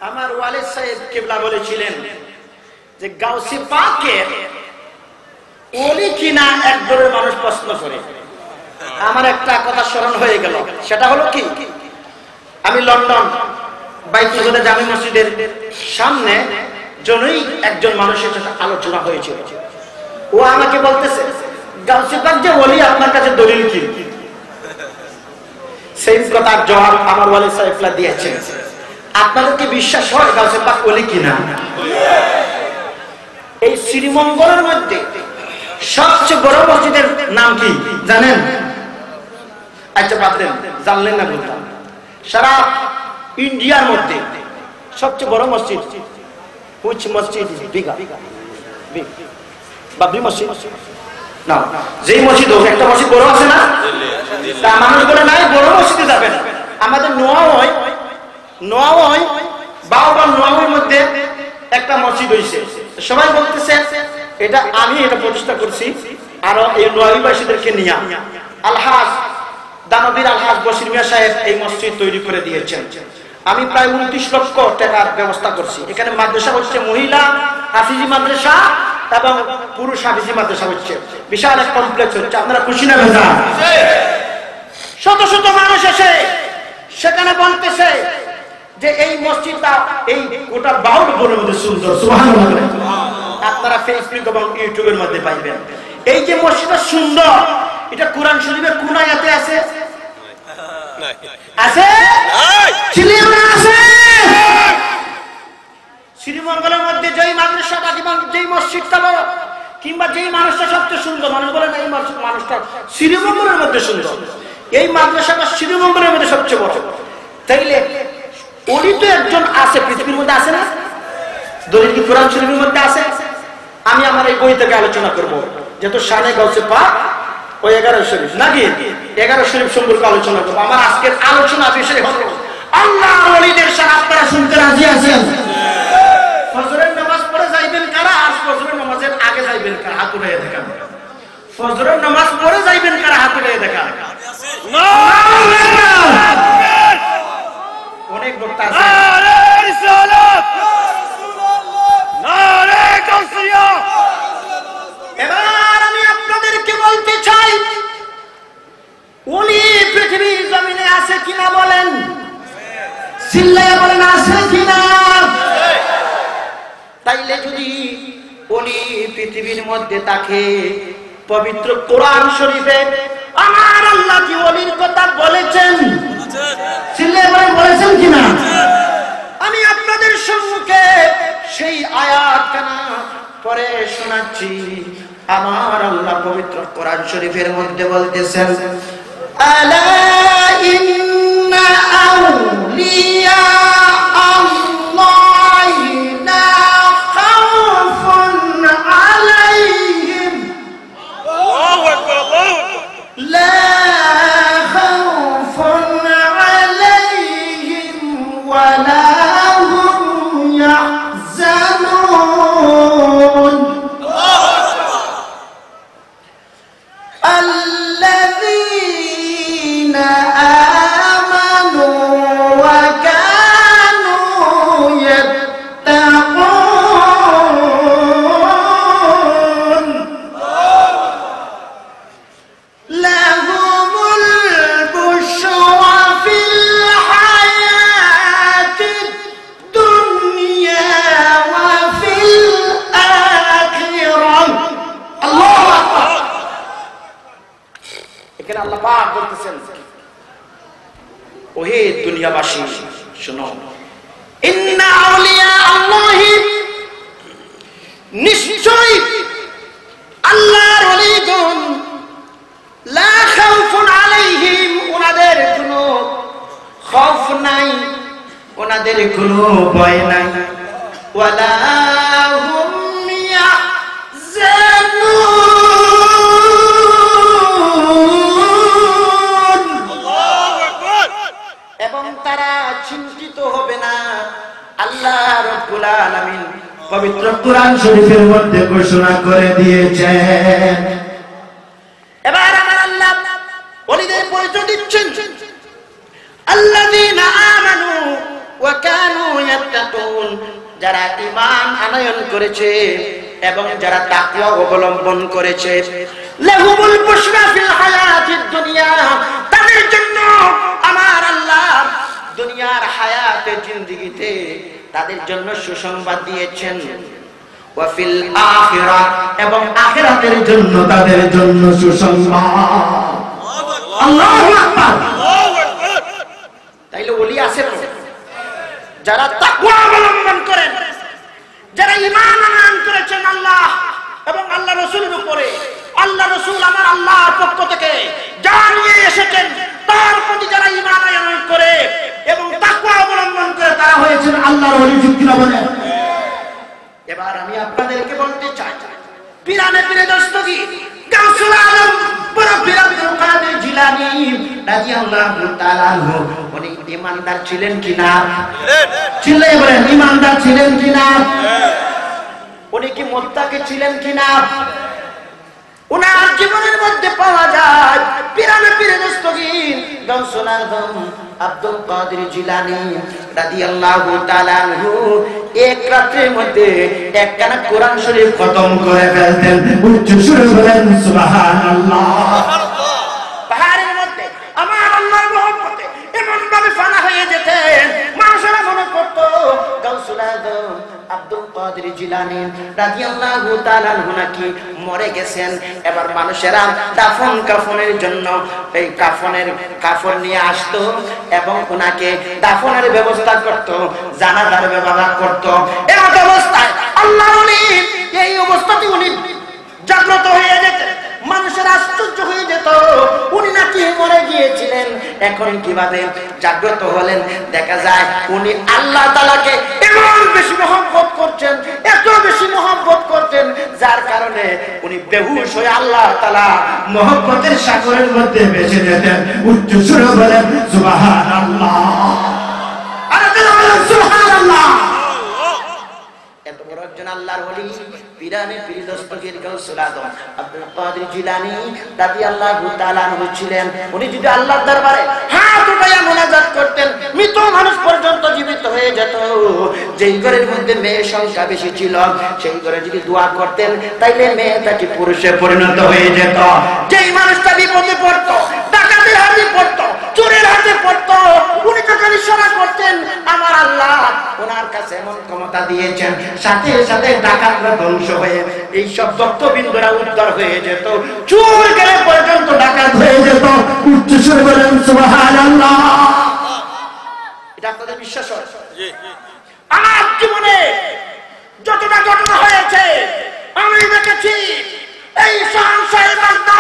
আমার ওয়ালিদ সাহেব কিবলা বলেছিলেন যে গাউসে পাকের ওলি কিনা একদলের মানুষ প্রশ্ন করে। আমার একটা কথা স্মরণ হয়ে গেল, সেটা হলো কি, আমি লন্ডন বাইতুল জামি মসজিদের সামনে জন্যই একজন মানুষের সাথে আলোচনা হয়েছিল। ও আমাকে বলতেছে গাউসে পাক যে ওলি, আপনার কাছে দলিল কি? সেই কথার জবাব আমার ওয়ালিদ সাহেবরা দিয়েছেন। আপনাদের কি বিশ্বাস হয় গাউসে পাক ওলি কিনা? এই শ্রীমঙ্গলের মধ্যে সবচেয়ে বড় মসজিদের নাম কি জানেন? আচ্ছা বাদলেন, জানলেন না বলতাম। সারা ইন্ডিয়ার মধ্যে সবচেয়ে বড় মসজিদ হুইচ মসজিদ? বাবরি মসজিদ না, যেই মসজিদ হোক, একটা মসজিদ বড় আছে না? তা মানুষ বলে নাই বড় মসজিদে যাবেন। আমাদের নোয়াওয় বাউবা নোয়াওয়ের মধ্যে একটা মসজিদ হয়েছে, সবাই বলতেছে এটা আমি এটা প্রতিষ্ঠা করছি, আর এই নোয়াবিবাসীদেরকে নিয়ে আলহাজ দানবীর আলহাজ বশির মিয়া সাহেব এই মসজিদ তৈরি করে দিয়েছেন। আমি প্রায় 29 লক্ষ টাকার ব্যবস্থা করছি। এখানে মাদ্রাসা হচ্ছে মহিলা হাফিজি মাদ্রাসা এবং পুরুষ হাফিজি মাদ্রাসা হচ্ছে, বিশাল এক কমপ্লেক্স হচ্ছে। আপনারা খুশি না ভেজা? শত শত মানুষ এসে সেখানে বলতেছে যে এই মসজিদটা এই গোটা বাহুবলের মধ্যে সুন্দর। সুবহানাল্লাহ। আপনারা ফেসবুক এবং ইউটিউবের মধ্যে পাইবেন। এই যে মসজিদটা সুন্দর, এটা কোরআন শরীফের কোন আয়াতে আছে? আছে? আছে। শ্রীমঙ্গলের মধ্যে যেই মাদ্রাসাটা এবং যেই মসজিদটা বড়, কিংবা যেই মানুষটা সবচেয়ে সুন্দর, মানুষ বলে না এই মানুষটা শ্রীমঙ্গলের মধ্যে সুন্দর, এই মাদ্রাসাটা শ্রীমঙ্গলের মধ্যে সবচেয়ে বড়। তাইলে ওলি তো একজন আছে পৃথিবীর মধ্যে, আছে না? দলিল কি কোরআন শরীফের মধ্যে আছে? আমি আমার এই বই থেকে আলোচনা করব, যেহেতু শানে গাউসে পাক ও 11 শরীফ নাকি 11 শরীফ সম্পর্কে আলোচনা করব। আমার আজকের আলোচনা বিষয় হলো আল্লাহর ওলিদের শান। আপনারা শুনতে রাজি আছেন? ফজরের নামাজ পড়ে যাইবেন কারা, আর ফজরের নামাজের আগে যাইবেন কারা? হাত উঠাইয়া দেখান। ফজরের নামাজ পড়ে যাইবেন কারা? হাত উঠাইয়া দেখান। অনেক লোক আছে। এবার আমি আপনাদেরকে বলতে চাই, ওলি পৃথিবীর জমিনে আছে কিনা বলেন? চিল্লায়া বলেন আছে কিনা? তাইলে যদি ওলি পৃথিবীর মধ্যে থাকে, পবিত্র কোরআন শরীফে আমার আল্লাহ কি ওলির কথা বলেছেন? চিল্লায়া বলেন বলেছেন কিনা? আমি আপনাদের সম্মুখে সেই আয়াতখানা পরে শোনাচ্ছি। আমার আল্লাহ পবিত্র কোরআন শরীফের মধ্যে বলতেছেন, আলা ইন্না আউলিয়া আল্লাহি লা খাউফুন আলাইহিম আল্লাহু আকবার আল্লাহু আকবার লা খাউফুন আলাইহিম ওয়া লা হুম ইয়াহজানুন الذين آمنوا وكانوا يتقون لهم البشرى في الحياة الدنيا وفي الآخرة الله أكبر। এখানে আল্লাহ পাক বলতেছেন, ওহে দুনিয়াবাসী শুনো, ইন্না আউলিয়া আল্লাহি, নিশ্চয় আল্লাহর ওলিগণ, লা খাউফুন আলাইহিম, ওনাদের কোনো খৌফ নাই, ওনাদের কোনো ভয় নাই, ওয়ালা হুম ইয়াহজানুন, এবং তারা চিন্তিত হবে না। আল্লাহ রাব্বুল আলামিন পবিত্র কোরআন শরীফের মধ্যে ঘোষণা করে দিয়েছেন। এবার আমার আল্লাহ ওলিদের পরিচয় দিচ্ছেন, আল্লাযীনা আমানু ওয়া কানু ইয়াত্তাকুন, যারা ঈমান আনয়ন করেছে এবং যারা তাকওয়া অবলম্বন করেছে, লাহুমুল বুশরা ফিল হায়াতিদ দুনিয়া, তাদের জন্য আমার আল্লাহ দুনিয়ার হায়াতে জিন্দেগিতে তাদের জন্য সুসংবাদ দিয়েছেন। ওয়া ফিল আখিরাহ, এবং আখিরাতের জন্য তাদের জন্য সুসংবাদ। আল্লাহু আকবার। তাইলে ওলি আছেন যারা তাকওয়া অবলম্বন করেন, যারা ঈমান আনয়ন করেছেন আল্লাহ এবং আল্লাহ রাসূলের উপরে। আল্লাহ রাসূল আমার আল্লাহর পক্ষ থেকে যা নিয়ে এসেছেন তার প্রতি যারা ঈমান আনয়ন করে এবং তাকওয়া অবলম্বন করে, তারা হয়েছেন আল্লাহর ওলি। ঠিক কিনা বলেন? এবার আমি আপনাদেরকে বলতে চাই, পিরানে পীরে দস্তগীর গাউসুল আলম বড় পীর আব্দুল কাদের জিলানী রাদিয়াল্লাহু তাআলা আনহু, উনি ঈমানদার ছিলেন কিনা? ছিলেন। বলেন ঈমানদার ছিলেন কিনা? উনি কি মুত্তাকি ছিলেন কিনা? উনার জীবনের মধ্যে পাওয়া যায় পিরানে পীরে দস্তগীর গাউসুল আলম আব্দুল কাদের জিলানী রাদিয়াল্লাহু তাআলা আনহু এক রাতের মধ্যে একখানা কোরআন শরীফ খতম করে ফেলতেন। উচ্চ সুরে বলেন সুবহানাল্লাহ। পাহাড়ের মধ্যে আমার আল্লাহর মহব্বতে এমন ভাবে ফানা হয়ে যেতেন, মানুষেরা মনে করত গাউসুল আজম আব্দুল কাদের জিলানী রাদিয়াল্লাহু তাআলা আনহু নাকি মরে গেছেন। এবার মানুষেরা দাফন কাফনের জন্য এই কাফন নিয়ে আসতো এবং ওনাকে দাফনের ব্যবস্থা করত, জানাজার ব্যবস্থা করত। এই অবস্থায় আল্লাহর ওলি, এই অবস্থাতে উনি জাগ্রত হয়ে যেতেন। মানুষের আশ্চর্য হয়ে যেত, উনি নাকি মরে গিয়েছিলেন, এখন কিভাবে জাগ্রত হলেন? দেখা যায় উনি আল্লাহ তাআলাকে এমন বেশি মহব্বত করছেন, এত বেশি মহব্বত করতেন, যার কারণে উনি বেহুশ হয়ে আল্লাহ তাআলা মহব্বতের সাগরের মধ্যে ভেসে যেতেন। উচ্চ সুরে বলেন সুবহানাল্লাহ। আরে বলেন সুবহানাল্লাহ। এত বড় একজন আল্লাহর ওলি, পিরানে পীর দস্তগীর গাউসুল আজম আব্দুল কাদের জিলানী রাদিয়াল্লাহু তাআলা আনহু ছিলেন। উনি যদি আল্লাহর দরবারে হাত উঠাইয়া মুনাজাত করতেন, মৃত মানুষ পর্যন্ত জীবিত হয়ে যেত। যেই ঘরের মধ্যে মেয়ের সংখ্যা বেশি ছিল, সেই ঘরে যদি দোয়া করতেন, তাইলে মেয়েটাকে পুরুষে পরিণত হয়ে যেত। যেই মানুষটা বিপদে পড়তো, ডাকাতের হাতে পড়তো, চোরের হাতে পড়তো, উনি যখন ইশারা করতেন, আমার আল্লাহ ওনার কাছে এমন ক্ষমতা দিয়েছেন, সাথে সাথে ডাকাতরা ধ্বংস হয়ে এই সব দত্তবিন্দুরা উদ্ধার হয়ে যেত, চোর গেলে পর্যন্ত ডাকাত হয়ে যেত। উচ্চ সুরে বলেন সুবহানাল্লাহ। এটা আপনাদের বিশ্বাস হয়? আমার জীবনে যতটা ঘটনা হয়েছে আমি দেখেছি, এই শাহনশাহের বান্দা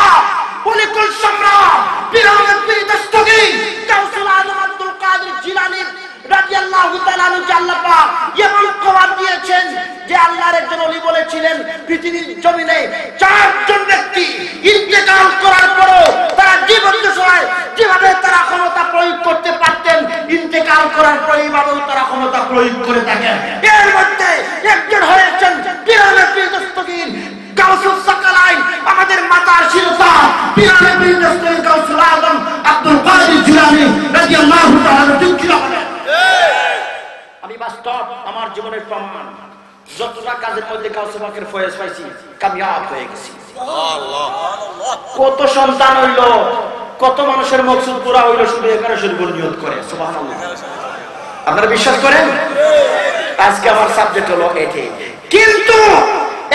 ওলিকুল সম্রাট পিরানে পীর দস্তগীর গাউসুল আজম আব্দুল কাদের জিলানী রাদিয়াল্লাহু তাআলা আনহু আল্লাহ পাক এমন খবর দিয়েছেন যে আল্লাহর একজন ওলি বলেছিলেন, পৃথিবীর জমিনে চারজন ব্যক্তি ইন্তেকাল করার পরও তারা জীবদ্দশায় যেভাবে তারা ক্ষমতা প্রয়োগ করতে পারতেন, ইন্তেকাল করার পর এইভাবেও তারা ক্ষমতা প্রয়োগ করে থাকেন। এর মধ্যে একজন হয়েছেন পিরানে পীর দস্তগীর গাউসুল সাকালাইন, আমাদের মাতার শিরতা পিরানে পীর দস্তগীর গাউসুল আজম আব্দুল কাদের জিলানী রাদিয়াল্লাহু তাআলা আনহু। আমি বাস্তব আমার জীবনের প্রমাণ, যতটা কাজের মধ্যে গাউসে পাকের ফয়েজ পাইছি, কামিয়াব হয়ে গেছি। কত সন্তান হইল, কত মানুষের মকসুদ পুরা হইল শুধু 11 শরীফ নিয়ত করে। সুবহানাল্লাহ। আপনারা বিশ্বাস করেন? আজকে আমার সাবজেক্ট হলো এটি। কিন্তু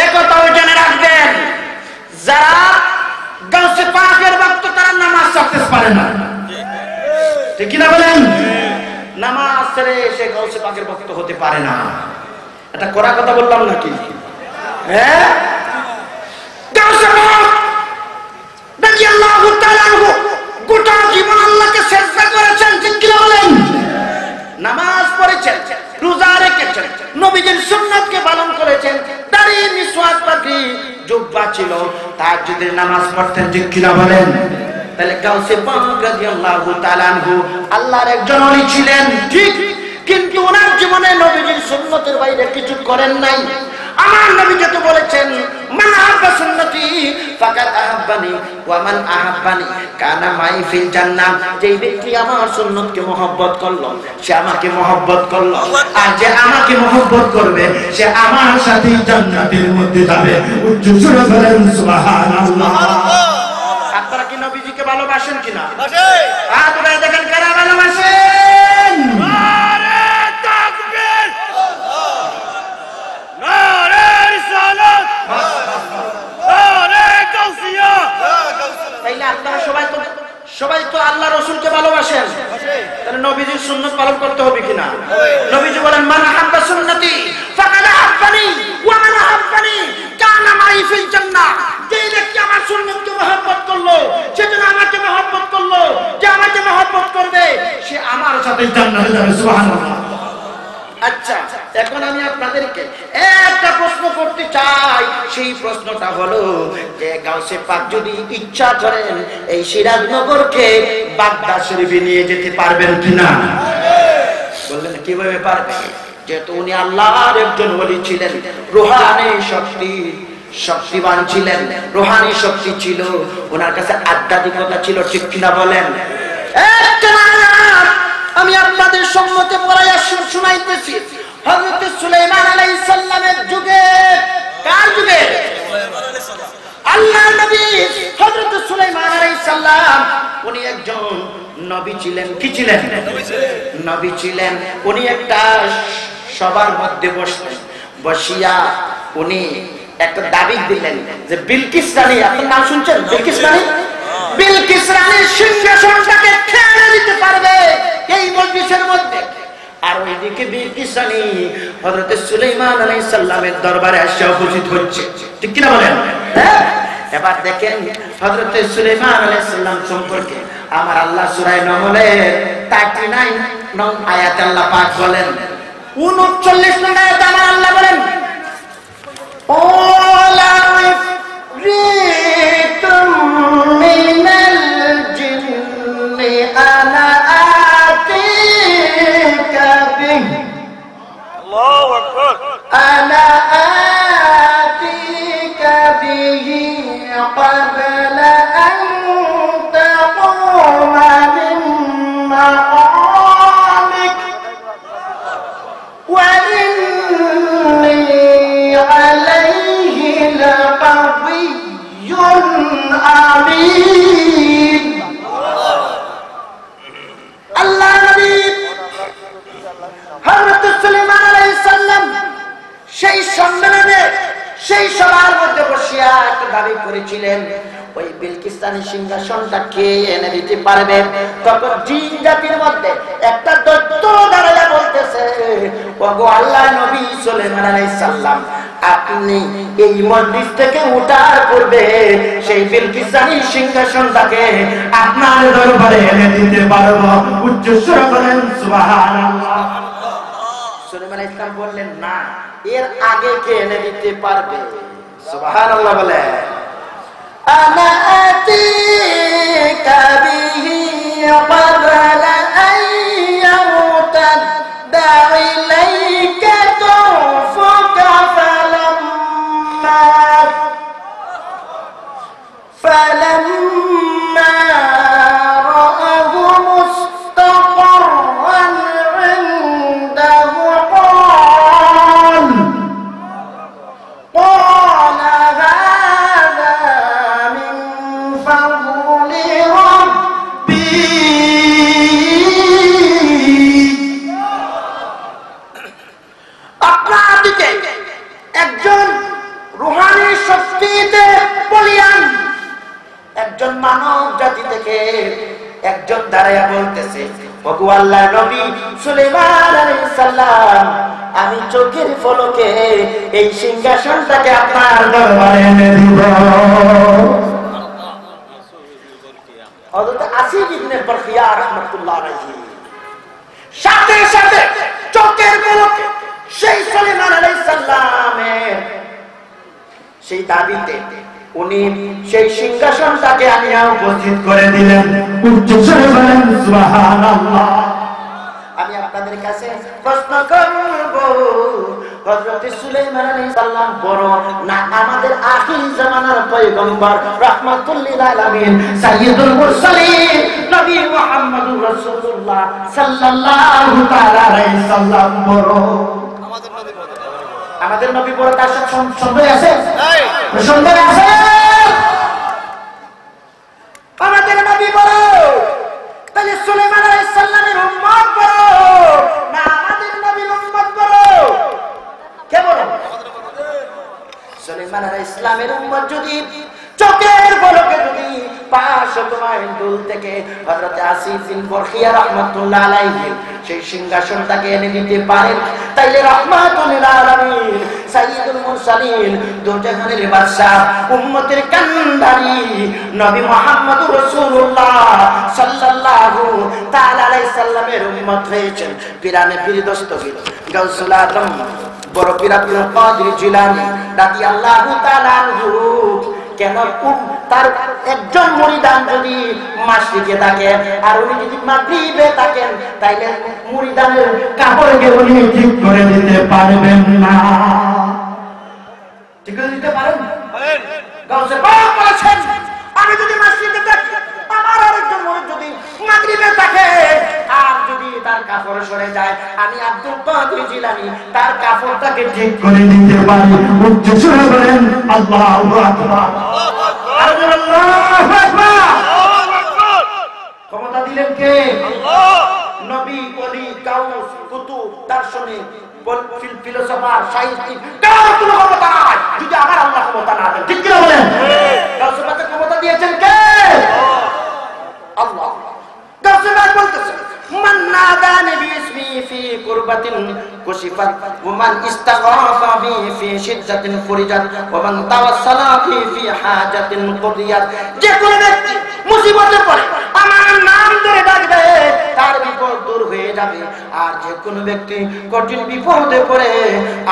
একথাও জেনে রাখবেন, যারা গাউসে পাকের ভক্ত তারা নামাজ ছাড়তে পারে না। ঠিক কিনা বলেন? নামাজ ছেড়ে সে গাউসে পাকের ভক্ত হতে পারে না। এটা করা কথা বললাম নাকি? হ্যাঁ, গাউসে পাক রাদিয়াল্লাহু তাআলা আনহু গোটা জীবন আল্লাহকে সিজদা করেছেন। ঠিক কিনা বলেন? নামাজ পড়েছেন, রোজা রেখেছেন, নবীজির সুন্নাতকে পালন করেছেন, দাড়ি মিসওয়াক পাকি জুব্বা ছিল, তাহাজ্জুদের নামাজ পড়তেন। ঠিক কিনা বলেন? তাহলে গাউসে পাক রাদিয়াল্লাহু তাআলা আনহু আল্লাহর একজন ওলি ছিলেন, ঠিক, কিন্তু ওনার জীবনে নবীজির সুন্নতের বাইরে কিছু করেন নাই। আমার নবী যেটা বলেছেন, মান আহাব্বা সুন্নতি ফাকাদ আহাব্বানি ওয়া মান আহাব্বানি কানা মাই ফিল জান্নাহ। যেই ব্যক্তি আমার সুন্নতকে মহব্বত করলো সে আমাকে মহব্বত করলো, আর যে আমাকে মহব্বত করবে সে আমার সাথে জান্নাতের মধ্যে যাবে। উচ্চ সুরে বলেন সুবহানাল্লাহ। আপনারা কি নবীজিকে ভালোবাসেন কিনা? হাত উঠায় দেখেন কারা ভালোবাসেন। নারে তাকবীর, নারে রিসালাত, নারে গাউসিয়া। তাইলে আপনারা সবাই তো আল্লাহ রাসূলকে ভালোবাসেন, তাহলে নবীজির সুন্নাত পালন করতে হবে কিনা? নবীজি বলেন মান আহাব্বা সুন্নতি ফাকাদ আহাব্বানি ওয়া মান আহাব্বানি কানা মাই ফিল জান্নাহ। যে ব্যক্তি আমার সুন্নাতকে মহব্বত করলো সে যেন আমাকে মহব্বত করলো, যে আমাকে মহব্বত করবে সে আমার সাথে জান্নাতে যাবে। সুবহানাল্লাহ। আচ্ছা, এখন আমি আপনাদেরকে একটা প্রশ্ন করতে চাই। সেই প্রশ্নটা হলো যে গাউসে পাক যদি ইচ্ছা করেন এই সিরাজনগরকে বাগদা শরীফে নিয়ে যেতে পারবেন কিনা? বললেন কিভাবে পারবেন? যেহেতু উনি আল্লাহর একজন ওলি ছিলেন, রূহানি শক্তিবান ছিলেন, রূহানি শক্তি ছিল ওনার কাছে, আধ্যাত্মিকতা ছিল, ঠিক কিনা বলেন? আমি আপনাদের সম্মুখে পড়াইয়া শুনাইতেছি। হযরত সুলাইমান আলাইহিস সালামের যুগে, কার যুগে? আল্লাহর নবী হযরত সুলাইমান আলাইহিস সালাম উনি একজন নবী ছিলেন। কি ছিলেন? নবী ছিলেন। উনি একটা সবার মধ্যে বসিয়া উনি একটা দাবি দিলেন যে বিলকিস রানী, আপনার নাম শুনছেন? বিলকিস রানী, বিলকিস রানীর সিংহাসনটাকে খেয়ে দিতে পারবে এই মজলিসের মধ্যে। আর ওইদিকে বিলকিস রানী হযরত সুলাইমান আলাইহিস সালামের দরবারে এসে উপস্থিত হচ্ছে, ঠিক কি না বলেন? হ্যাঁ। এবার দেখেন হযরত সুলাইমান আলাইহিস সালাম সম্পর্কে আমার আল্লাহ সূরা নমলে 39 নং আয়াতে আল্লাহ পাক বলেন, 39 নং আয়াতে আমার আল্লাহ বলেন ওলা ইফরিতুম মিনাল জিন্নি আনা আতিকা বিহি, আল্লাহু আকবার, আনা আতিকা বিহি ক্বাবলা আন তাকুমা মিন মাকামিক ওয়া ইন্নী আলাইহি লাকাবিয়্যুন আমিন। আল্লাহ নবী হযরত সুলাইমান আলাইহিস সালাম সেই সম্মেলনে, সেই সবার মধ্যে বসিয়া একটা দাবি করেছিলেন ওই বিলকিস্তানি সিংহাসনটা কে এনে দিতে পারবে। তখন জিন জাতির মধ্যে একটা দৈত্য দাঁড়াইয়া বলতেছে, ওগো আল্লাহর নবী সুলাইমান আলাইহিস সালাম, আপনি এই মজলিস থেকে উঠার পূর্বে সেই বিলকিস্তানি সিংহাসনটাকে আপনার দরবারে এনে দিতে পারবো। উচ্চ স্বরে বলেন সুবহানাল্লাহ। সুলাইমান আলাইহিস সালাম বললেন না, এর আগে কে এনে দিতে পারবে? সুবহানাল্লাহ বলে আনা আতিকা বিহি ক্বাবলা আন ইয়ারতাদ্দা ইলাইকা তুফুকা ফালাম্মা রাআহু মুস্তাকররান ইনদাহু একজন মানব জাতি থেকে একজন দাঁড়াইয়া বলতেছে, ওগো আল্লাহর নবী সুলাইমান আলাইহিস সালাম, আমি চোখের পলকে এই সিংহাসনটাকে আপনার দরবারে এনে দিব। হযরত আসিফ ইবনে বরখিয়া রাহমাতুল্লাহ আলাইহি সাথে সাথে চোখের পলকে সেই সুলাইমান আলাইহিস সালামের সেই দাবিতে উনি সেই সিংহাসনটাকে আনিয়া উপস্থিত করে দিলেন। উচ্চ স্বরে বলেন সুবহানাল্লাহ। আমি আপনাদের কাছে প্রশ্ন করব, হযরত সুলাইমান আলাইহিস সালাম বড় না আমাদের আখির জামানার পয়গম্বর রাহমাতুল লিল আলামিন সাইয়্যিদুল মুরসালিন নবী মুহাম্মদুর রাসূলুল্লাহ সাল্লাল্লাহু তাআলা আলাইহি সাল্লাম বড়? আমাদের নবী বড় তার সন্দেহ আছে? নাই, সন্দেহ আছে? আমাদের নবী বড়, তাহলে সুলাইমান আলাইহিস সালামের উম্মত বড় না আমাদের নবীর উম্মত বড়? কে বড়? সুলাইমান আলাইহিস সালামের উম্মত যদি চোখের পলকে যদি 500 মাইল দূর থেকে হযরত আসিফ বিন বরখিয়া রাহমাতুল্লাহ আলাইহি সেই সিংহাসনটাকে এনে দিতে পারেন, তাইলে রাহমাতুল লিল আলামিন সাইয়্যিদুল মুরসালিন দু জাহানের বাদশা উম্মতের কান্ডারি নবী মুহাম্মদুর রাসূলুল্লাহ সাল্লাল্লাহু তাআলা আলাইহি সাল্লামের উম্মত হয়েছেন। পিরানে পীর দস্তগীর গাউসুল আজম বড় পীর আব্দুল কাদের জিলানী রাদিয়াল্লাহু তাআলা আনহু কেন তার একজন মুরিদান যদি মাশরিকে থাকে আর উনি যদি মাগরিবে থাকেন, তাইলে মুরিদানের কাপড়কে উনি ঠিক করে দিতে পারবেন না। ঠিক করে দিতে পারেন? পারেন। গাউসে পাক বলেছেন, আমি যদি মাশরিকে থাকি, আমার আরেকজন মুরিদ যদি মাগরিবে থাকে আর যদি তার কাপড় সরে যায়, আমি আব্দুল কাদের জিলানী তার কাপড়টাকে ঠিক করে দিতে পারি। উচ্চ সুরে বলেন আল্লাহু আকবার। ক্ষমতা দিলেন কে? নবী, ওলি, গাউস, কুতুব, দার্শনিক, ফিলোসোফার, সাহিত্যিক কারো কোনো ক্ষমতা নাই যদি আমার আল্লাহ ক্ষমতা না দেন। ঠিক কিনা বলেন? গাউসকে ক্ষমতা দিয়েছেন কে? আল্লাহ। গাউসে বলতেছেন মান নাদানি বিসমি ফি কুরবাতিন কুশিফাত ওয়া মান ইস্তাগহাফা বি ফি শিদ্দাতিন ফুরিজাত ওয়া মান তাওয়াসসালা ফি হাজাতিন কুদিয়াত। যে কোন ব্যক্তি মুসিবতে পড়ে আমার নাম ধরে ডাকবে তার বিপদ দূর হয়ে যাবে, আর যে কোন ব্যক্তি কঠিন বিপদে পড়ে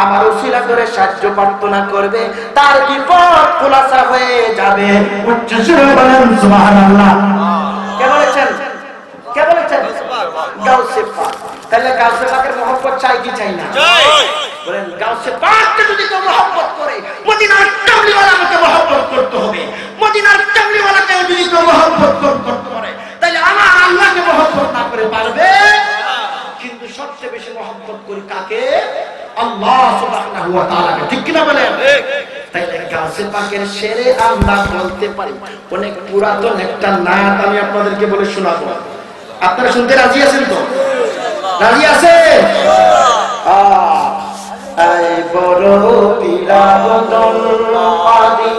আমার উসিলা করে সাহায্য প্রার্থনা করবে তার বিপদ খোলাসা হয়ে যাবে। উচ্চ সুরে বলেন সুবহানাল্লাহ। কে বলেছেন? কে বলেছেন? গাউসে পাক। তাহলে গাউসে পাকের মহব্বত চাই কি চাই না? চাই। বলেন গাউসে পাককে যদি কেউ মহব্বত করে, মদিনার কামলিওয়ালাকে মহব্বত করতে হবে। মদিনার কামলিওয়ালাকে যদি কেউ মহব্বত করতে পারে, তাহলে আমার আল্লাহকে মহব্বত না করে পারবে? কিন্তু সবচেয়ে বেশি মহব্বত করি কাকে? আল্লাহ সুবহানাহু ওয়া তাআলাকে। ঠিক কি না বলেন? ঠিক। তাইলে গাউসে পাকের শেরে আমরা বলতে পারি। অনেক পুরাতন একটা নাত আমি আপনাদেরকে বলে শোনাবো। আপনারা শুনতে রাজি আছেন তো? রাজি আছে? আই বড় পীরাবদল আদি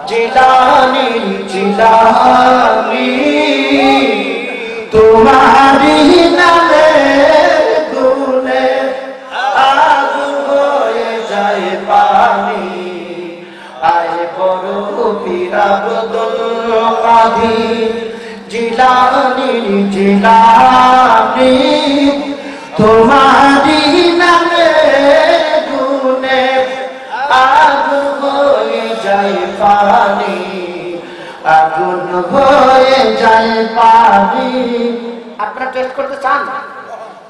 জিলানী জিলানী তোমারি নামে গুনে আগু হয়ে যায় পানি। আই বড় পীরাবদল আদি জিলানী জিলানী তোমারি নামে গুনে আগুন হয়ে যায় পানি, আগুন হয়ে যায় পানি। আপনারা টেস্ট করতে চান?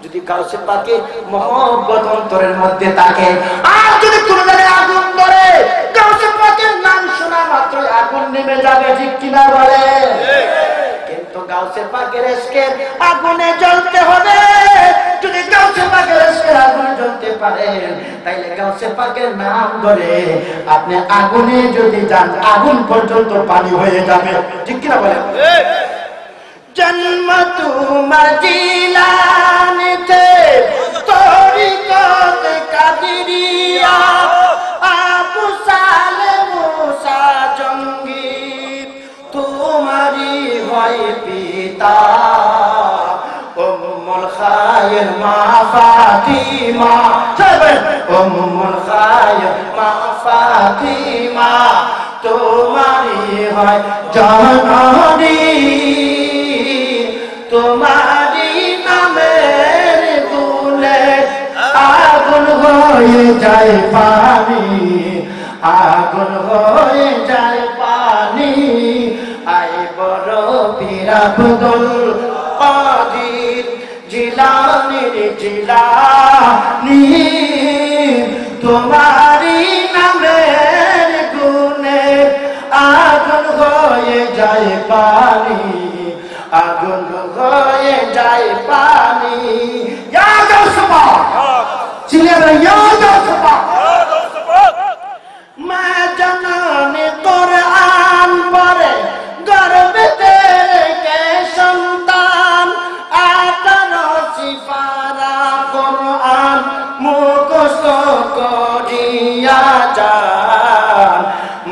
যদি গাউসে পাকে মহব্বত অন্তরের মধ্যে থাকে আর যদি কোনো জায়গায় আগুন ধরে, গাউসে পাকের নাম শোনা মাত্র আগুন নেমে যাবে। ঠিক কিনা বলে? কিন্তু গাউসে পাকের ইশকের আগুনে জ্বলতে হবে। যদি গাউসে পাকের ইশকের আগুনে জ্বলতে পারেন, তাইলে গাউসে পাকের নাম ধরে আপনি আগুনে যদি যান, আগুন পর্যন্ত পানি হয়ে যাবে। ঠিক কিনা বলে? জন্ম তোমার জিলানিতে তরিকত কাদিরিয়া আবু সালে মুসা জঙ্গি তোমারি হয় পিতা। উম্মুল খায়ের মা ফাতিমা, উম্মুল খায়ের মা ফাতিমা তোমারি হয় জননী। তোমারি নামের গুণে আগুন হয়ে যায় পানি, আগুন হয়ে যায় পানি। আই বড় পীর আব্দুল কাদের জিলানী জিলানী পানি তোমারি নামের গুণে আগুন হয়ে যায় পানি আগুন হয়ে যায় পানি ইয়া গাউসবা চিল্লাবেন ইয়া গাউসবা মা জানানে কোরআন পড়ে গর্ভে কে সন্তান 18 সিফারা কোরআন মুখস্থ করিয়া যান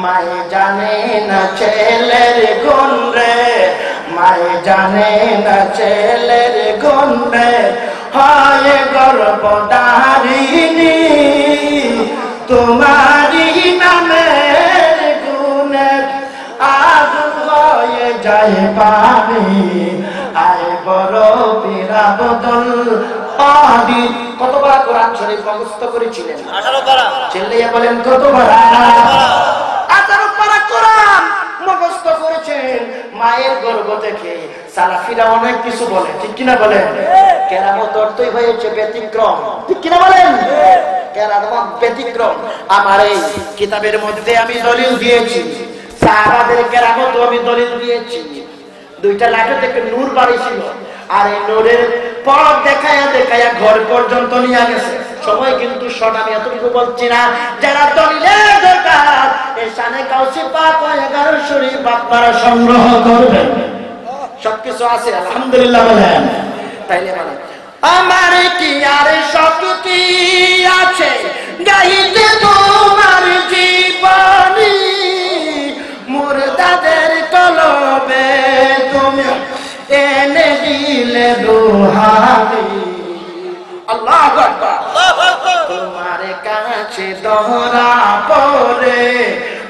মায়ে জানে না ছেলের গুণ রে মায়ে জানে না ছেলের গুণ রে হয় গর্ভধারিণী তোমারি নামের গুণে আগুন হয়ে যায় পানি আয় বড় পীর আব্দুল কাদির কতবার কোরআন শরীফ মুখস্থ করেছিলেন 18 পারা চিল্লিয়ে বলেন কতবার 18 পারা কোরআন মুখস্থ করেছেন মায়ের গর্ভ থেকে সালাফিরা অনেক কিছু বলে ঠিক কিনা বলেন কেরামত অর্থই হয়েছে ব্যতিক্রম ঠিক কিনা বলেন কেরামত ব্যতিক্রম আমার এই কিতাবের মধ্যে আমি দলিল দিয়েছি সাহাবাদের কেরামত আমি দলিল দিয়েছি দুইটা লাঠি থেকে নূর বাড়িয়েছিল আর এই নূরের পথ দেখায়া দেখায়া ঘর পর্যন্ত নিয়ে গেছে সময় কিন্তু শর্ট আমি এতটুকু বলছি না যারা দলিলের দরকার এই শানে কাউসি পাক ও 11 শরীফ আপনারা সংগ্রহ করবেন সবকিছু আছে আলহামদুলিল্লাহ বলেন তাইলে বলেন আমার কি আর শক্তি আছে গাইতে তোমার জীবনী মুর্দাদের কলবে তুমি এনে দিলে দুহানি আল্লাহু আকবার তোমার কাছে ধরা পড়ে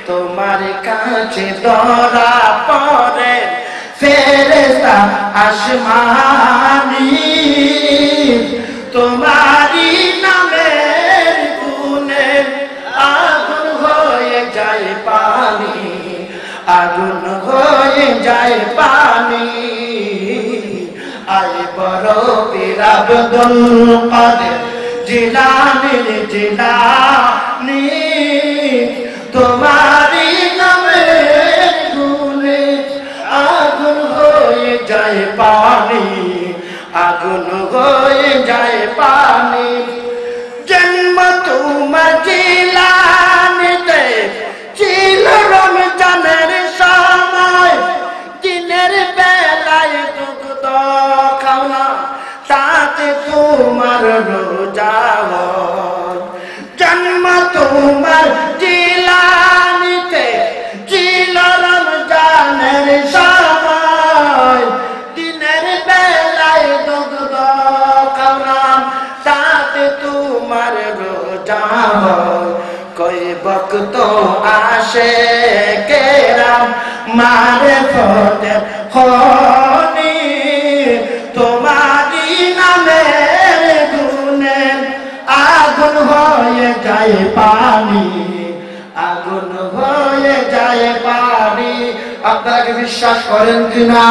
তোমার কাছে ধরা পড়ে ফেরেশতা আসমানি তোমারি নামের গুণে আগুন হয়ে যায় পানি আগুন হয়ে যায় পানি আয় বড় পীর আব্দুল কাদের জিলানীর জিলানী তোমারি নামের গুণে আগুন হয়ে যায় পানি আগুন হয়ে যায় পানি জন্ম তোমার জিলানীতে ছিল রমজানের সময় দিনের বেলায় দুগ্ধ খাও না তাতে তোমার রোজা হয় জন্ম তোমার জিলানীতে ছিল রমজানের সময় দিনের বেলায় দুগ্ধ খাও না তাতে তোমার রোজা হয় কই বক্ত আসে কেরাম মারে ফতে খনি তোমারি নামের গুণে আগুন হয়ে যায় পানি আগুন হয়ে যায় পানি আপনারা কি বিশ্বাস করেন কিনা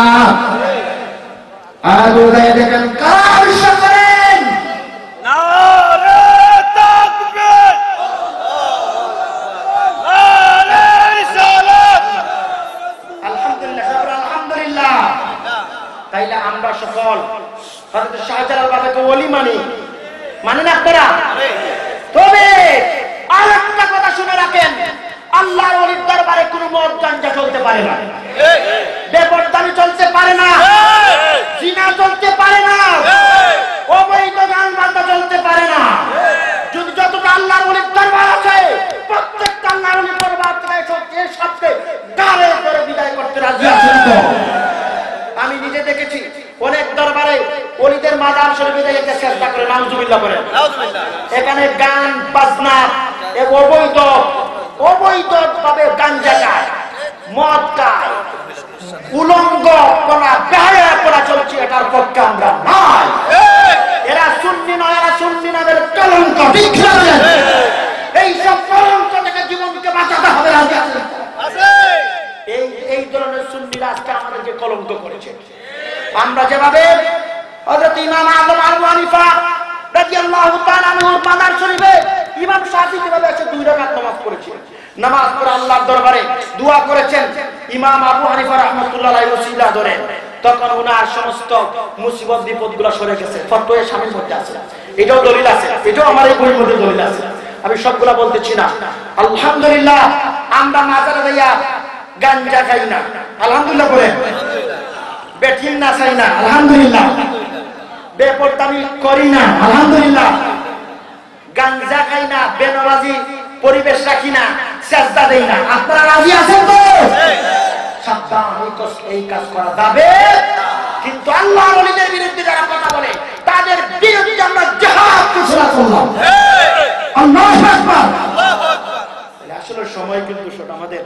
আগুন দেখেন কার করেন তাইলে আমরা সকল হযরত শাহজালাল বাবাকে ওলি মানি না আপনারা তবে আরেকটা কথা শুনে রাখেন আল্লাহর ওলির দরবারে কোনো মদ গাঁজা চলতে পারে না বেপরদানি চলতে পারে না জিনা চলতে পারে না অবৈধ গান বাজনা চলতে পারে না যদি যতটা আল্লাহর ওলির দরবার আছে প্রত্যেকটা আল্লাহর ওলির দরবার থেকে সবকে গালে করে বিদায় করতে রাজি আছেন তো আমি নিজে দেখেছি অনেক দরবারে ওলিদের মাজার শরীফে যেতে চেষ্টা করে নাউজুবিল্লাহ করে এখানে গান বাজনা অবৈধ ভাবে গাঞ্জা খায় মদ খায় উলঙ্গ কোনা বেহায়া করা চলছে এটার পক্ষে আমরা নাই এরা সুন্নি নয় এরা সুন্নি নামের কলঙ্ক ঠিক আছে এই সব কলঙ্ক থেকে জীবনকে বাঁচাতে হবে রাজি আছে এই ধরনের সুন্নিরা আজকে আমাদের যে কলঙ্ক করেছে আমরা যেভাবে হযরত ইমাম আযম আবু হানিফা রাদিয়াল্লাহু তাআলা ইমাম শাফি কিভাবে এসে 2 রাকাত নামাজ পড়েছিলেন, নামাজ পড়ে আল্লাহর দরবারে দোয়া করেছেন, ইমাম আবু হানিফা রাহমাতুল্লাহ আলাইহি ওসিলা ধরে, তখন ওনার সমস্ত মুসিবত বিপদগুলো সরে গেছে, ফতোয়া শামিল হতে আছে। এটাও দলিল আছে, এটাও আমার এই বইয়ের মধ্যে দলিল আছে, আমি সবগুলা বলতেছি না। আলহামদুলিল্লাহ আমরা মাজারে যাইয়া গাঞ্জা খাই না, আলহামদুলিল্লাহ বলেন, বেঠিন না চাই না, আলহামদুলিল্লাহ, বেপরদামি করি না, আলহামদুলিল্লাহ, গাঞ্জা খাই না, বেনামাজি পরিবেশ রাখি না, সেজদা দেই না। আপনারা রাজি আছেন তো? সাবধান, এই কাজ করা যাবে, কিন্তু আল্লাহর ওলিদের বিরুদ্ধে যারা কথা বলে তাদের বিরুদ্ধে আমরা জিহাদ ঘোষণা করলাম। আল্লাহু আকবার। আসলে সময় কিন্তু ছোট, আমাদের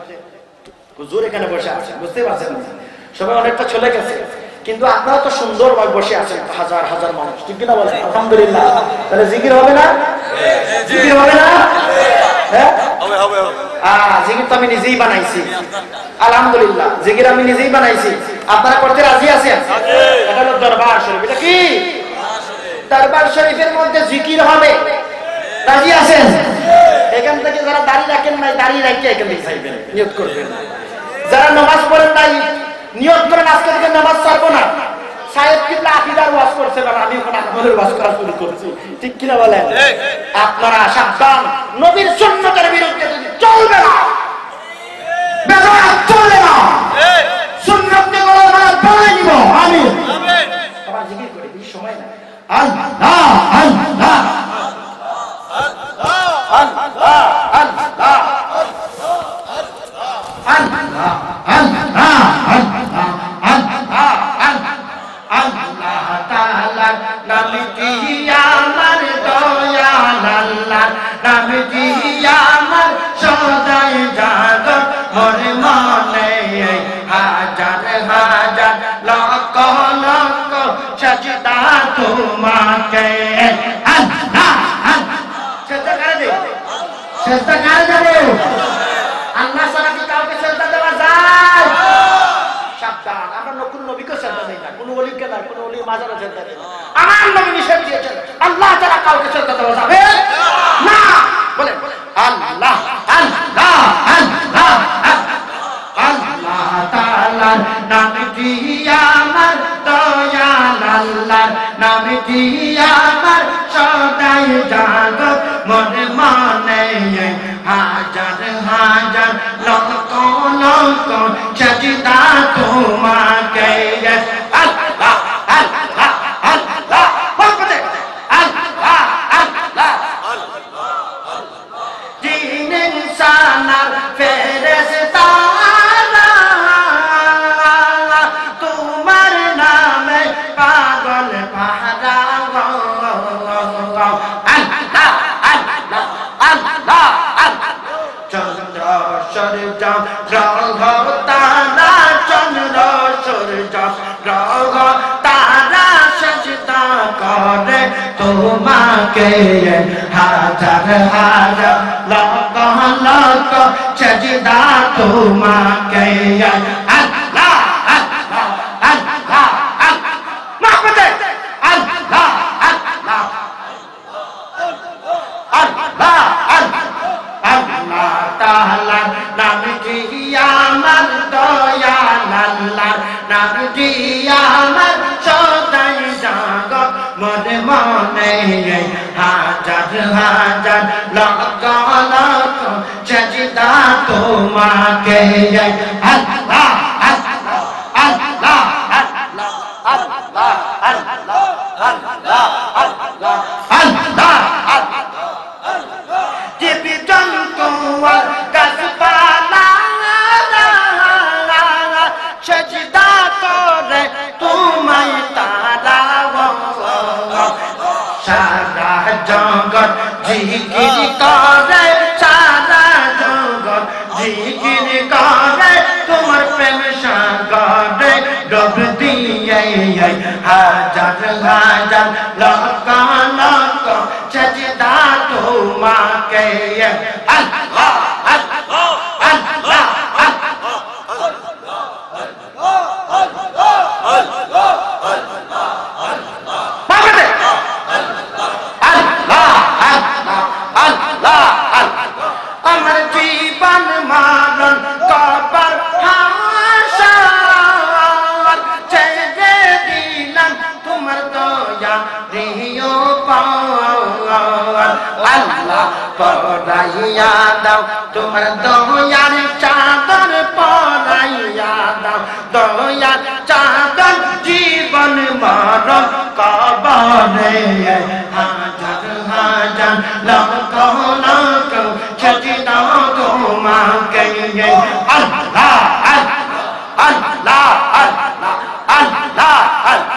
হুজুর এখানে বসে আছেন, বুঝতে পারছেন, সবাই অনেকটা চলে গেছে, কিন্তু আপনারা তো সুন্দরভাবে বসে আছেন, হাজার হাজার মানুষ, ঠিক কিনা বলেন? আলহামদুলিল্লাহ। তাহলে জিকির হবে না? জিকির হবে না? হ্যাঁ হবে হবে। জিকির তো আমি নিজেই বানাইছি, আলহামদুলিল্লাহ, জিকির আমি নিজেই বানাইছি। আপনারা করতে রাজি আছেন? এটা হলো দরবার শরীফ। এটা কি? দরবার শরীফের মধ্যে জিকির হবে, রাজি আছেন? এখান থেকে যারা দাড়ি রাখেন নাই, দাড়ি রাখতে এখান থেকে চাইবেন, নিয়ত করবেন। যারা নামাজ পড়েন নাই, নিয়ত করেন আজকে থেকে নামাজ ছাড়বো না। সাহেব কিবলা আকীদার ওয়াজ করছেন, আর আমি এখন আপনাদের ওয়াজ করা শুরু করছি, ঠিক কিনা বলেন? আপনারা সাবধান, নবীর সুন্নতের বিরুদ্ধে যদি চলবে না, বেদাত চলবে না, সুন্নতকে বলা বলে নিব। আমিন। আবার জিকির করে এই সময় না, আল্লাহ আল্লাহ তোমাকে সেজদা কারে যাবে? আল্লাহ ছাড়া কি কাউকে সেজদা দেওয়া যায়? সাবধান, আমরা নকুল নবীকে সেজদা দেই না, কোন ওলিকে না, কোন ওলির মাজারে সেজদা দেই না। আমার নবী নিষেধ দিয়েছেন, আল্লাহ ছাড়া কাউকে সেজদা দেওয়া যাবে না। বলেন আল্লাহ আল্লাহ আল্লাহ আল্লাহ তাআলার নামটি আমার দয়াল, আল্লাহর নামটি আমার সদাই জাগত মনে মনে, হাজার হাজার লক্ষ লক্ষ সাজদা তোমাকে। আল্লাহ আল্লাহ আল্লাহ বলতে আল্লাহ আল্লাহ জিন ইনসান আর ফেরেশতা তোমার নামে পাগল পাহারা। চন্দ্র সূর্য গ্রহ তারা, চন্দ্র সূর্য গ্রহ তারা সেজদা করে তোমাকে, হাজার হাজার লক্ষ লক্ষ সেজদা তোমাকে। আল্লাহ আল্লাহ আল্লাহ মাহবুবে আল্লাহ আল্লাহ আল্লাহ আল্লাহ তাআলার নামটি আমার দয়াল, আল্লাহর নামটি আমার সদাই জাগত মনে মনে, হাজার হাজার লক্ষ লক্ষ সাজদা তোমাকে। আল্লাহ আল্লাহ আল্লাহ আল্লাহ আল্লাহ আল্লাহ আল্লাহ আল্লাহ আল্লাহ সেজদা করে তোমায় তারা, সারা জগৎ জিকির করে, সারা জগৎ জিকির করে তোমার প্রেম সাগরে ডুব দিয়ে, হাজার হাজার লক্ষ লক্ষ সেজদা তোমাকে। আল্লাহ আল্লাহ আল্লাহ আল্লাহ আল্লাহ আল্লাহ পরাইয়া দাও তোমার দয়ার চাদর পরাইয়া দাও দয়ার চাদর জীবন মরণ কবরে হাজার হাজার লক্ষ লক্ষ সাজদা তোমাকে আল্লাহ আল্লাহ আল্লাহ আল্লাহ আল্লাহ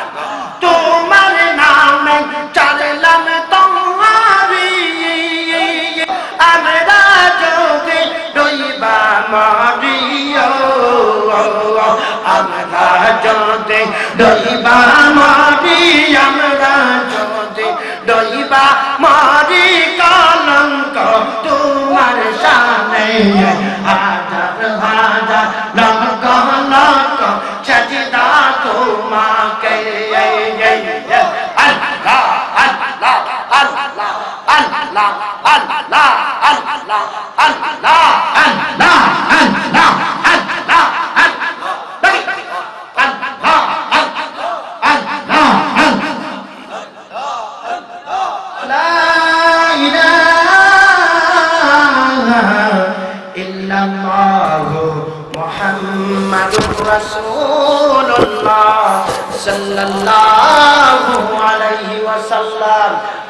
তোমার নামে চালাম তোমারি আমরা যদি দইবা মারিও আমরা যদি দইবা মারি আমরা যদি দইবা মারি কলঙ্ক তোমার সামনে হাজার হাজার লক্ষ লক্ষ সাজদা তোমাকে আল্লাহ আল্লাহ আল্লাহ আল্লাহ আল্লাহ আল্লাহ আল্লাহ আল্লাহ আল্লাহ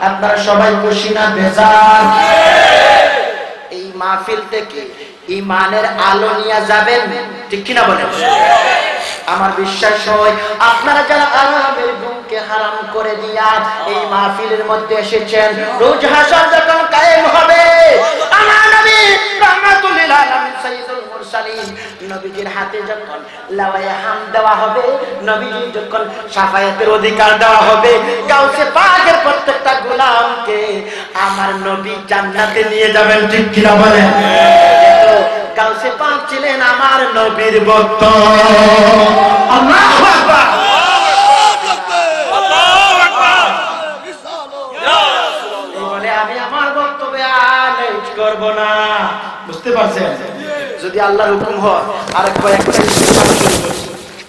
আপনারা সবাই খুশি না বেজার? এই মাহফিল থেকে ঈমানের আলো নিয়ে যাবেন, ঠিক কিনা বলেন? আমার বিশ্বাস হয় আপনারা যারা আরামের ঘুমকে হারাম করে দিয়া এই মাহফিলের মধ্যে এসেছেন, রোজ হাসর যখন কায়েম হবে আমার নবী রাহমাতুল লিল আলামিন সাইয়্যিদুল মুরসালিন নবীজির হাতে যখন লাওয়ায়ে হাম দেওয়া হবে, নবীজি যখন শাফায়াতের অধিকার দেওয়া হবে, গাউসে পাকের প্রত্যেকটা গোলামকে আমার নবী জান্নাতে নিয়ে যাবেন, ঠিক কিনা বলেন? গাউসে পাক ছিলেন আমার নবীর ভক্ত। আল্লাহু আকবার, আল্লাহু আকবার। বলে আমি আমার বক্তব্যে আলেজ করব না, বুঝতে পারছেন? যদি আল্লাহর হুকুম হয় আর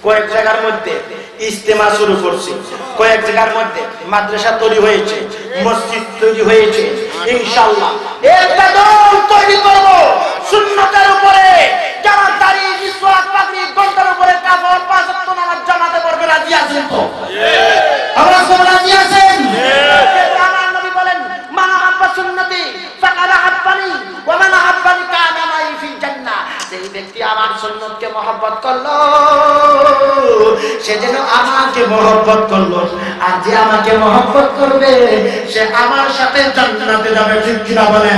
কয়েক জায়গার মধ্যে ইজতেমা শুরু করছি, কয়েক জায়গার মধ্যে মাদ্রাসা তৈরি হয়েছে, মসজিদ তৈরি হয়েছে, ইনশাআল্লাহ একটা দল তৈরি করব সুন্নতের উপরে, যারা দাঁড়িয়ে মিসওয়াক পাগড়ি গন্ডার উপরে কাফন পাঁচ ওয়াক্ত নামাজ জামাতে পড়বে। রাজি আছেন তো? আমরা সব রাজি আছেন? আমার নবী বলেন মান আহাব্বা সুন্নতি ফাকাদ আহাব্বানি ওয়া মান আহাব্বানি কানা মাই ফিল জান্নাহ। সেই ব্যক্তি আমার সুন্নতকে মহব্বত করলো সে যেন আমাকে মহব্বত করলো, আর যে আমাকে মহব্বত করবে সে আমার সাথে জান্নাতে যাবে, ঠিক কিনা বলেন?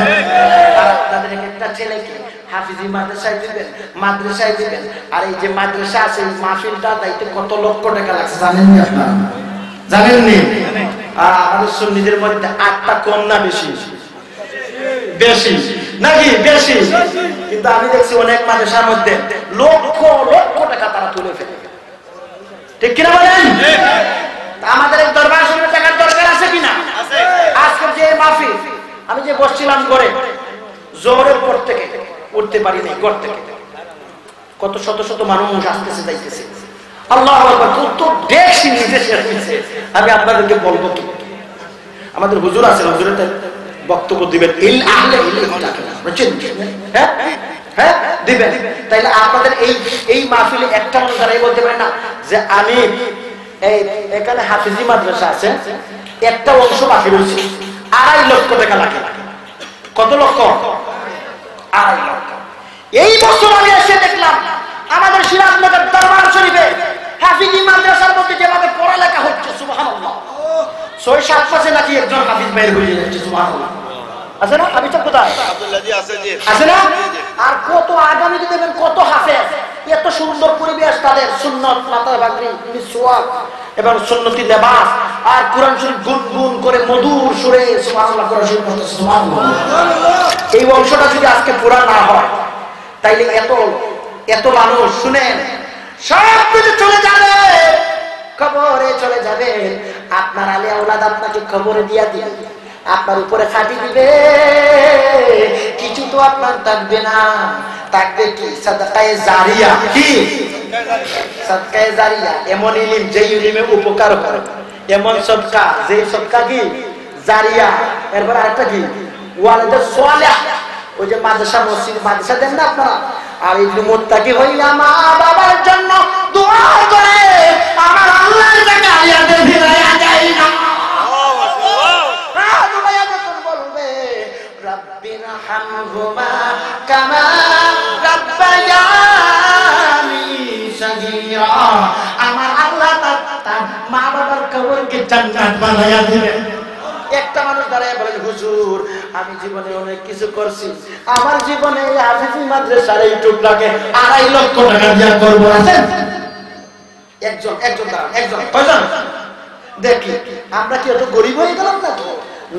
আর আপনাদের একটা ছেলেকে হাফিজি মাদ্রাসায় দিবেন, মাদ্রাসায় দিবেন, আর এই যে মাদ্রাসা আছে এই মাহফিলটা দাইতে কত লক্ষ টাকা লাগছে জানেননি আপনারা? জানেননি? আমাদের সুন্নিদের মধ্যে 8টা কম না বেশি? বেশি নাকি? বেশি। কিন্তু আমি দেখছি অনেক মাদ্রাসার মধ্যে লক্ষ লক্ষ টাকা তারা তুলে ফেলে, ঠিক কিনা বলেন? আমাদের এই দরবার শরীফে টাকার দরকার আছে কিনা? আজকের যে মাহফিল আমি যে বসছিলাম করে জোহরের পর থেকে উঠতে পারি নাই, ঘর থেকে কত শত শত মানুষ আসতেছে যাইতেছে, আল্লাহু আকবার, কত বেশি নিজে শেয়ার হয়েছে। আমি আপনাদেরকে বলবো কি, আমাদের হুজুর আছেন, হুজুরের বক্তব্য দিবেন, হ্যাঁ হ্যাঁ দিবেন। তাইলে আপনাদের এই মাহফিলে একটা মানুষ দাঁড়াই বলতে পারে না যে আমি এখানে হাফিজি মাদ্রাসা আছে, একটা অংশ বাকি রয়েছে, 2.5 লক্ষ টাকা লাগে। কত লক্ষ? 2.5 লক্ষ। এই বছর আমি এসে দেখলাম আমাদের সিরাজনগর দরবার শরীফে হাফিজি মাদ্রাসার মধ্যে যেভাবে পড়ালেখা হচ্ছে, সুবহানাল্লাহ, 6-7 মাসে নাকি একজন হাফিজ বের হয়ে যাচ্ছে, সুবহানাল্লাহ। আছে না? হাফিজ কোথায়? আব্দুল্লাহ জি আছে, জি আছে না? আর কত আগামীতে দেখবেন কত হাফেজ, এত সুন্দর পরিবেশ, তাদের সুন্নত মাথা পাগড়ি মিসওয়াক এবং সুন্নতি লেবাস, আর কোরআন শরীফ গুনগুন করে মধুর সুরে সুবহানাল্লাহ কোরআন শরীফ পড়তেছে, সুবহানাল্লাহ। এই অংশটা যদি আজকে পুরা না হয় তাইলে এত মানুষ শুনেন সব কিছু চলে যাবে, কবরে চলে যাবে। আপনার আলে আওলাদ আপনাকে কবরে দিয়া দিবে, আপনার উপরে খাটি দিবে, কিছু তো আপনার থাকবে না। থাকবে কি? সাদকায়ে জারিয়া। কি সাদকায়ে জারিয়া? এমন ইলম যে ইলমে উপকার করে, এমন সদকা যে সদকা কি জারিয়া, এরপর আরেকটা কি ওয়ালিদে সালেহ, ওই যে মাদ্রাসা মসজিদ মাদ্রাসা দেন না আপনারা, আর এই যে মুত্তাকি হইয়া মা বাবার জন্য দোয়া করে আমার আল্লাহর কাছে আলিয়াতে ফিরাইয়া যাই না। রব্বিরহামহুমা কামা রাব্বায়ানি সাগীরা, আমার আল্লাহ তার মা বাবার কবরকে জান্নাত বানায়া দিবেন। একটা মানুষ দাঁড়ায় বলেন হুজুর আমি জীবনে অনেক কিছু করছি, আমার জীবনে এই হাফেজি মাদ্রাসার এই টুকটাকে 2.5 লক্ষ টাকা দিয়া করবো আছেন? একজন একজন দাঁড়ান, একজন কয়জন দেখি আমরা কি অত গরিব হয়ে গেলাম নাকি?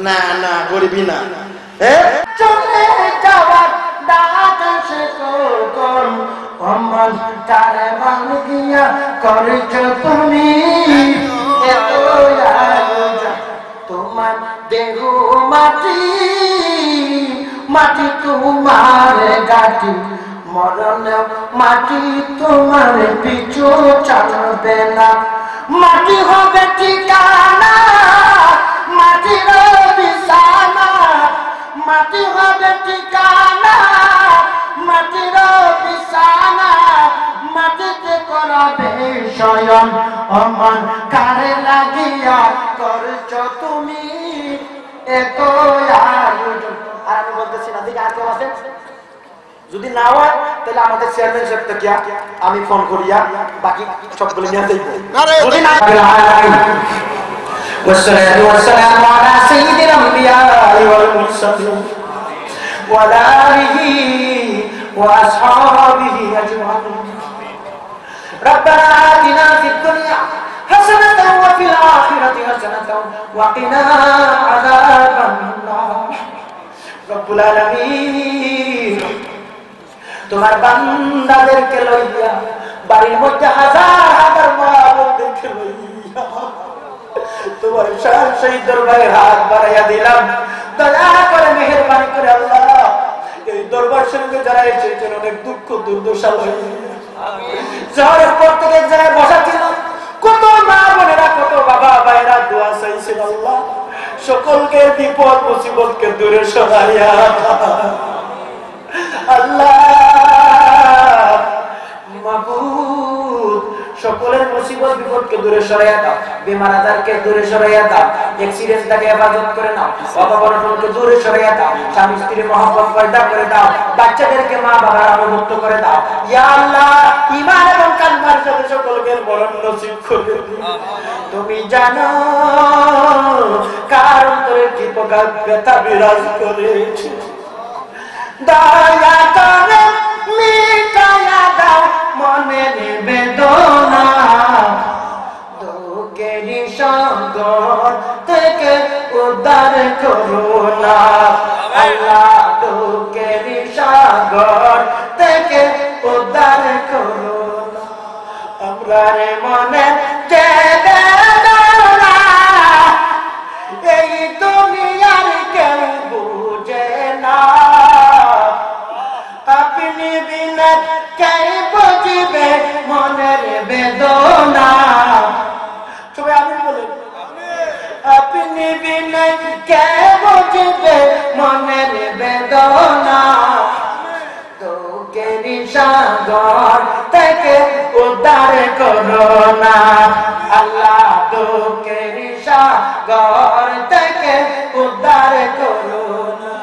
না না গরিবই না। চলে যাওয়ার ডাক সে কোন অমন তারে মান গিয়া করেছো তুমি, এত তোমার দেহ মাটি মাটি তোমার গাটি, মরণ মাটি তোমার পিছু চলবে না, মাটি হবে ঠিকানা মাটির বিছানা, মাটি হবে ঠিকানা মাটির বিছানা, মাটিতে করবে শয়ন অমন কারে লাগিয়া করছ তুমি এত আয়োজন। আর আমি বলতেছি না দিকে আর কেউ আছে? যদি না হয় তাহলে আমাদের চেয়ারম্যান সাহেব থেকে আমি ফোন করিয়া বাকি সবগুলো নিয়ে যাইব। যদি না والصلاة والسلام على سيد الأنبياء والمرسلين وعلى آله وأصحابه أجمعين. ربنا آتنا في الدنيا حسنة وفي الآخرة حسنة وقنا عذاب النار. رب العالمين তোমার বান্দাদেরকে লইয়া বাড়ির মধ্যে হাজার হাজার মা-বোনদেরকে লইয়া তোমার সেই দরবারে হাত বাড়াইয়া দিলাম, দয়া করে মেহেরবানি করে আল্লাহ এই দরবার শরীফে যারা এসেছেন অনেক দুঃখ দুর্দশা শহরের প্রত্যেক জায়গায় বসা ছিল, কত মা বোনেরা কত বাবা ভাইরা দোয়া চাইছেন আল্লাহ সকলকে বিপদ মুসিবতকে দূরে সরাইয়া আল্লাহ মাবুদ সকলের মুসিবত বিপদকে দূরে সরাইয়া দাও, বিমার আজারকে দূরে সরাইয়া দাও, অ্যাক্সিডেন্ট থেকে হেফাজত করে নাও, অপবর্তনকে দূরে সরাইয়া দাও, স্বামী স্ত্রীর মহব্বত পয়দা করে দাও, বাচ্চাদেরকে মা বাবার আমুক্ত করে দাও ইয়া আল্লাহ। ঈমান এবং কালমার সাথে সকলকে মরণ নসিব করে দিও। তুমি জানো কার অন্তরে কি প্রকার ব্যথা বিরাজ করেছে, দয়া করে মিটায়া দাও মনের বেদনা, দুঃখের সাগর থেকে উদ্ধার করো না আল্লাহ, দুঃখের সাগর থেকে উদ্ধার করো না। আমরা রে মনে বেদনা এই দুনিয়ার কেউ বুঝে না, আপনি বিনা কে বুঝবে মনের বেদনা। সবাই আমি বলেন আপনি বিনা কে বুঝবে মনের বেদনা, দুঃখের সাগর থেকে উদ্ধার করো না আল্লাহ, দুঃখের সাগর থেকে উদ্ধার করো না।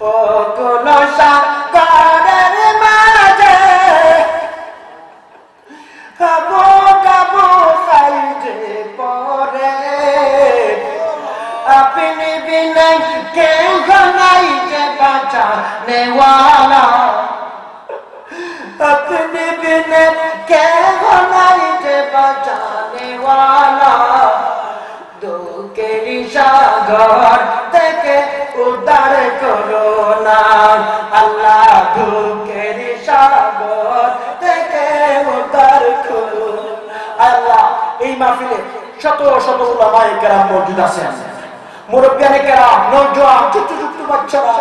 ও কোন সাগরের মাঝে কাবু কাবু সাইজে পরে, আপনি বিনা কেউ নাই যে বাঁচানে ওয়ালা, আপনি বিনা কেউ নাই যে বাঁচানে ওয়ালা, দুঃখের সাগর থেকে উদ্ধার করো না আল্লাহ, দুঃখের সাগর থেকে উদ্ধার করো আল্লাহ। এই মাহফিলে শত শত উলামায়ে কেরাম মওজুদ আছেন, মুরব্বিয়ানে কেরাম, নওজোয়ান, ছোট ছোট বাচ্চারা,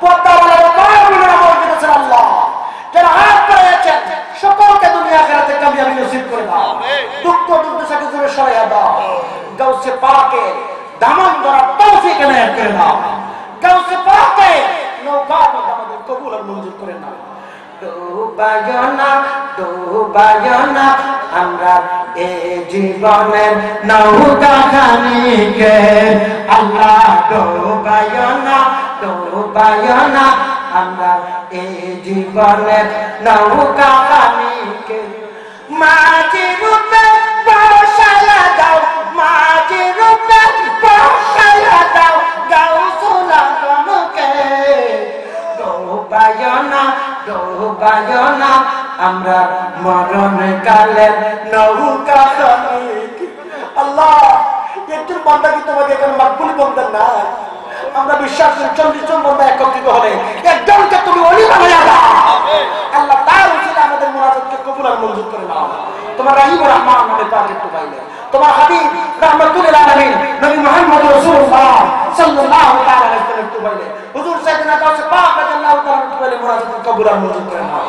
পর্দাওয়ালা মা-বোনেরা মওজুদ আছেন আল্লাহ, যারা হাত বাড়িয়েছেন সকলকে দুনিয়া আখিরাতে কামিয়াবি নসিব করে দাও, দুঃখ দুর্দশাকে দূরে সরাইয়া দাও। গাউসে পাকের দামান ধরার তৌফিক এনায়েত করে দাও। গাউসে পাকে নৌকার মধ্যে আমাদের কবুল আর মঞ্জুর করে নাও। ডুবায়না আমরা এ জীবনের নৌকা খানিকে আল্লাহ, ডুবায়না আমরা এ জীবনের নৌকা খানিকে মাঝি রূপে বসায়া দাও, মাঝি রূপে বসায়া দাও গাউসুল আজমকে। ডুবায়না আমরা মরণ কালের নৌকা খানিকে। আল্লাহ, একজন বান্দা কি তোমাকে এখানে মাকবুল বান্দা না? আমরা বিশ্বাস করি 40 জন বান্দা একত্রিত হলে একজনকে তুমি ওলি বানায়া দাও। আল্লাহ তার উচিত আমাদের মুনাজাতকে কবুল আর মঞ্জুর করে নাও। তোমার রাহিম রহমান নামে পাক একটু পাইলে, তোমার হাবিব রাহমাতুল আলামিন নবী মুহাম্মদ রাসূলুল্লাহ সাল্লাল্লাহু তাআলা আলাইহি ওয়াসাল্লাম একটু পাইলে, হুজুর সাইয়েদনা গাউসে পাক রাদিয়াল্লাহু তাআলা একটু পাইলে মুনাজাতকে কবুল আর মঞ্জুর করে নাও।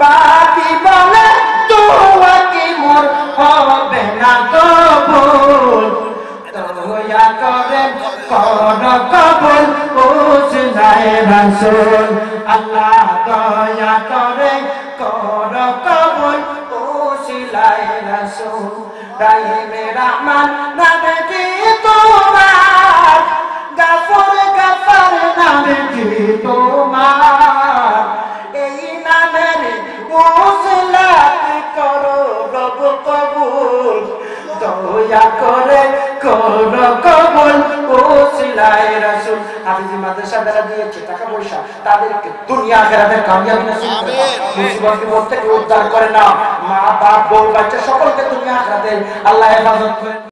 পাপি বলে দোয়া কি মোর হবে না কবুল, দয়া করেন কর কবুল ওসিলায় রাসূল। আল্লাহ দয়া করে কর কবুল ওসিলায় রাসূল। রাহিমে রহমান নামে কি তোমার, গাফর গাফর নামে কি তোমার, এই নামের ওসিলাত করো রব কবুল, দয়া করে কোন কবুল ওসিলায় রাসূল। হাফিজি মাদ্রাসা দ্বারা দিয়েছে টাকা পয়সা, তাদেরকে দুনিয়া আখিরাতের কামিয়াবি নসিব করে দাও, মুসিবত বিপদ থেকে উদ্ধার করে নাও। মা বাপ বউ বাচ্চা সকলকে দুনিয়া আখিরাতে আল্লাহ হেফাজত করে।